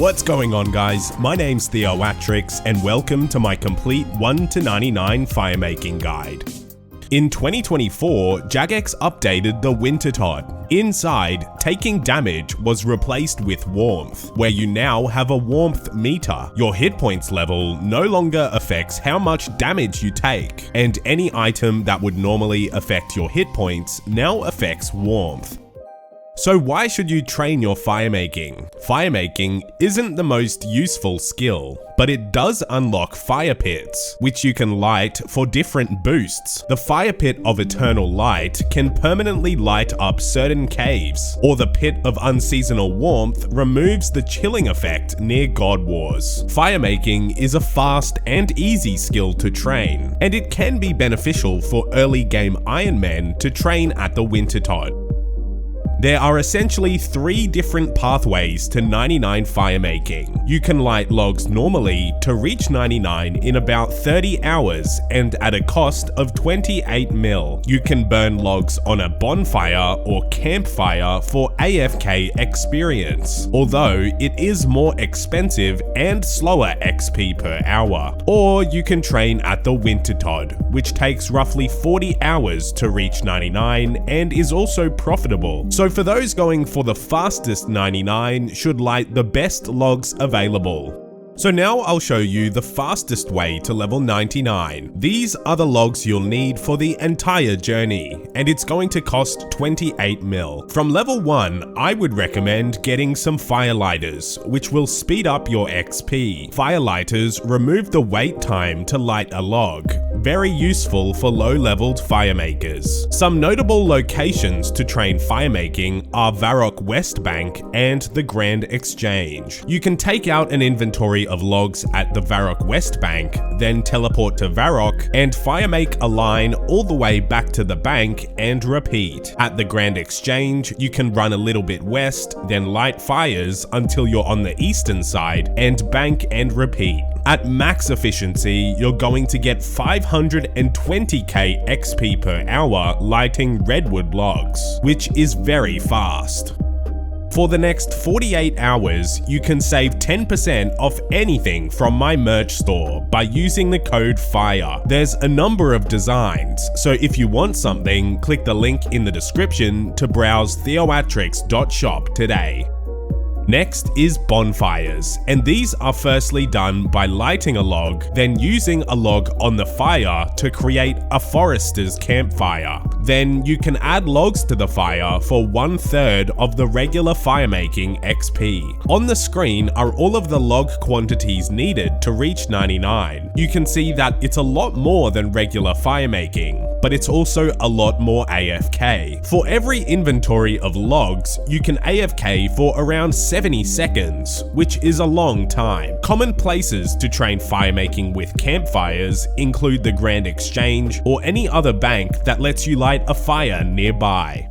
What's going on, guys? My name's Theoatrix and welcome to my complete 1 to 99 firemaking guide. In 2024, Jagex updated the Wintertodt. Inside, taking damage was replaced with warmth, where you now have a warmth meter. Your hit points level no longer affects how much damage you take, and any item that would normally affect your hit points now affects warmth. So why should you train your firemaking? Firemaking isn't the most useful skill, but it does unlock fire pits, which you can light for different boosts. The fire pit of eternal light can permanently light up certain caves, or the pit of unseasonal warmth removes the chilling effect near God Wars. Firemaking is a fast and easy skill to train, and it can be beneficial for early game Iron Men to train at the Wintertodt. There are essentially 3 different pathways to 99 firemaking. You can light logs normally to reach 99 in about 30 hours and at a cost of 28 mil. You can burn logs on a bonfire or campfire for AFK experience, although it is more expensive and slower XP per hour. Or you can train at the Wintertodt, which takes roughly 40 hours to reach 99 and is also profitable. So for those going for the fastest 99 should light the best logs available. So now I'll show you the fastest way to level 99. These are the logs you'll need for the entire journey, and it's going to cost 28 mil. From level 1, I would recommend getting some firelighters, which will speed up your XP. Firelighters remove the wait time to light a log, very useful for low-leveled firemakers. Some notable locations to train firemaking are Varrock West Bank and the Grand Exchange. You can take out an inventory of logs at the Varrock West Bank, then teleport to Varrock and firemake a line all the way back to the bank and repeat. At the Grand Exchange, you can run a little bit west, then light fires until you're on the eastern side and bank and repeat. At max efficiency, you're going to get 520k XP per hour lighting redwood logs, which is very fast. For the next 48 hours, you can save 10% off anything from my merch store by using the code FIRE. There's a number of designs, so if you want something, click the link in the description to browse theoatrix.shop today. Next is bonfires, and these are firstly done by lighting a log, then using a log on the fire to create a forester's campfire. Then you can add logs to the fire for 1/3 of the regular firemaking XP. On the screen are all of the log quantities needed to reach 99. You can see that it's a lot more than regular firemaking, but it's also a lot more AFK. For every inventory of logs, you can AFK for around 70 seconds, which is a long time. Common places to train firemaking with campfires include the Grand Exchange or any other bank that lets you light a fire nearby.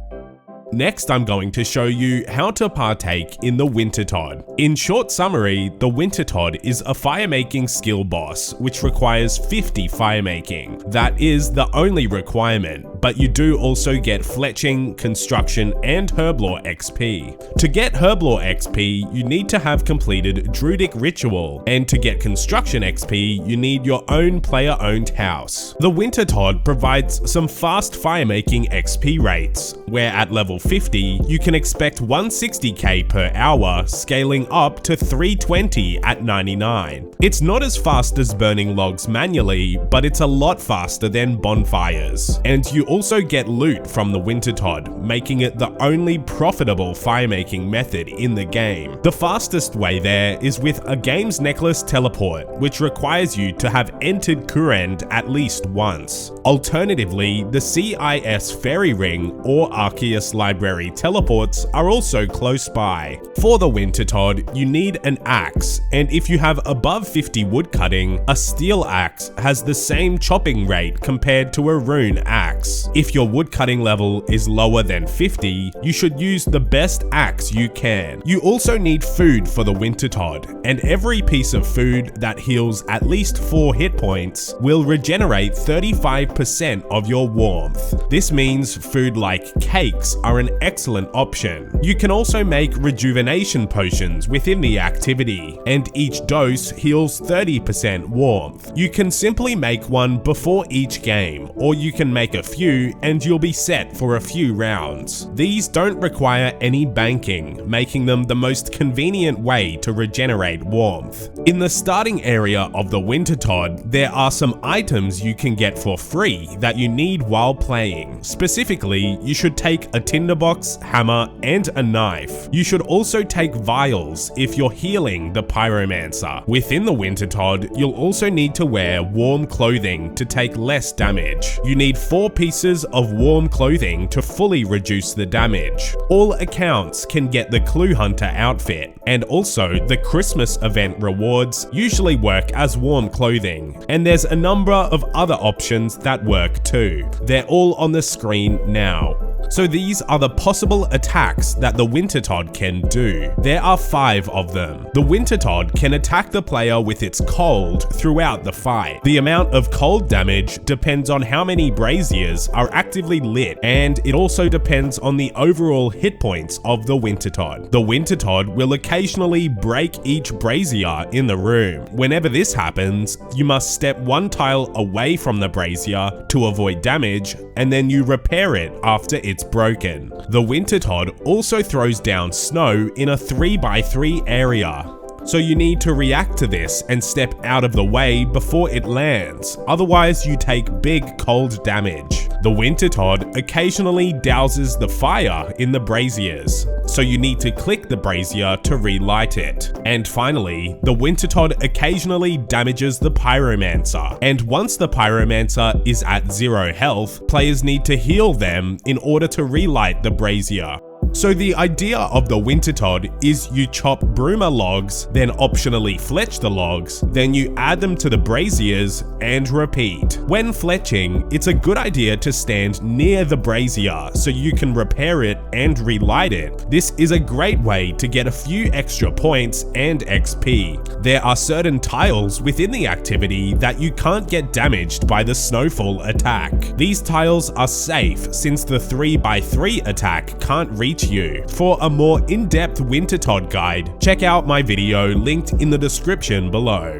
Next, I'm going to show you how to partake in the Wintertodt. In short summary, the Wintertodt is a firemaking skill boss, which requires 50 firemaking. That is the only requirement, but you do also get fletching, construction, and herblore XP. To get herblore XP, you need to have completed Druidic Ritual, and to get construction XP, you need your own player-owned house. The Wintertodt provides some fast firemaking XP rates, where at level 50, you can expect 160k per hour, scaling up to 320 at 99. It's not as fast as burning logs manually, but it's a lot faster than bonfires. And you also get loot from the Wintertodt, making it the only profitable firemaking method in the game. The fastest way there is with a Games Necklace teleport, which requires you to have entered Kurend at least once. Alternatively, the CIS Fairy Ring or Arceus Library teleports are also close by. For the Wintertodt, you need an axe, and if you have above 50 woodcutting, a steel axe has the same chopping rate compared to a rune axe. points. If your woodcutting level is lower than 50, you should use the best axe you can. You also need food for the Wintertodt, and every piece of food that heals at least 4 hit points will regenerate 35% of your warmth. This means food like cakes are an excellent option. You can also make rejuvenation potions within the activity, and each dose heals 30% warmth. You can simply make one before each game, or you can make a few and you'll be set for a few rounds. These don't require any banking, making them the most convenient way to regenerate warmth. In the starting area of the Wintertodt, there are some items you can get for free that you need while playing. Specifically, you should take a tinderbox, hammer, and a knife. You should also take vials if you're healing the Pyromancer. Within the Wintertodt, you'll also need to wear warm clothing to take less damage. You need 4 pieces of warm clothing to fully reduce the damage. All accounts can get the Clue Hunter outfit, and also the Christmas event rewards usually work as warm clothing, and there's a number of other options that work too. They're all on the screen now. So these are the possible attacks that the Wintertodt can do. There are 5 of them. The Wintertodt can attack the player with its cold throughout the fight. The amount of cold damage depends on how many braziers are actively lit, and it also depends on the overall hit points of the Wintertodt. The Wintertodt will occasionally break each brazier in the room. Whenever this happens, you must step 1 tile away from the brazier to avoid damage, and then you repair it after it's broken. The Wintertodt also throws down snow in a 3x3 area, so you need to react to this and step out of the way before it lands, otherwise you take big cold damage. The Wintertodt occasionally douses the fire in the braziers, so you need to click the brazier to relight it. And finally, the Wintertodt occasionally damages the Pyromancer, and once the Pyromancer is at 0 health, players need to heal them in order to relight the brazier. So the idea of the Wintertodt is you chop Bruma logs, then optionally fletch the logs, then you add them to the braziers and repeat. When fletching, it's a good idea to stand near the brazier so you can repair it and relight it. This is a great way to get a few extra points and XP. There are certain tiles within the activity that you can't get damaged by the snowfall attack. These tiles are safe since the 3x3 attack can't reach you. For a more in-depth Wintertodt guide, check out my video linked in the description below.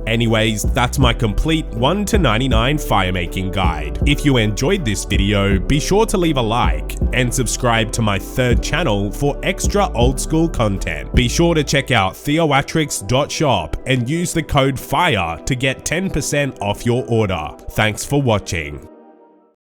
Anyways, that's my complete 1 to 99 firemaking guide. If you enjoyed this video, be sure to leave a like and subscribe to my 3rd channel for extra old school content. Be sure to check out theowatrix.shop and use the code FIRE to get 10% off your order. Thanks for watching.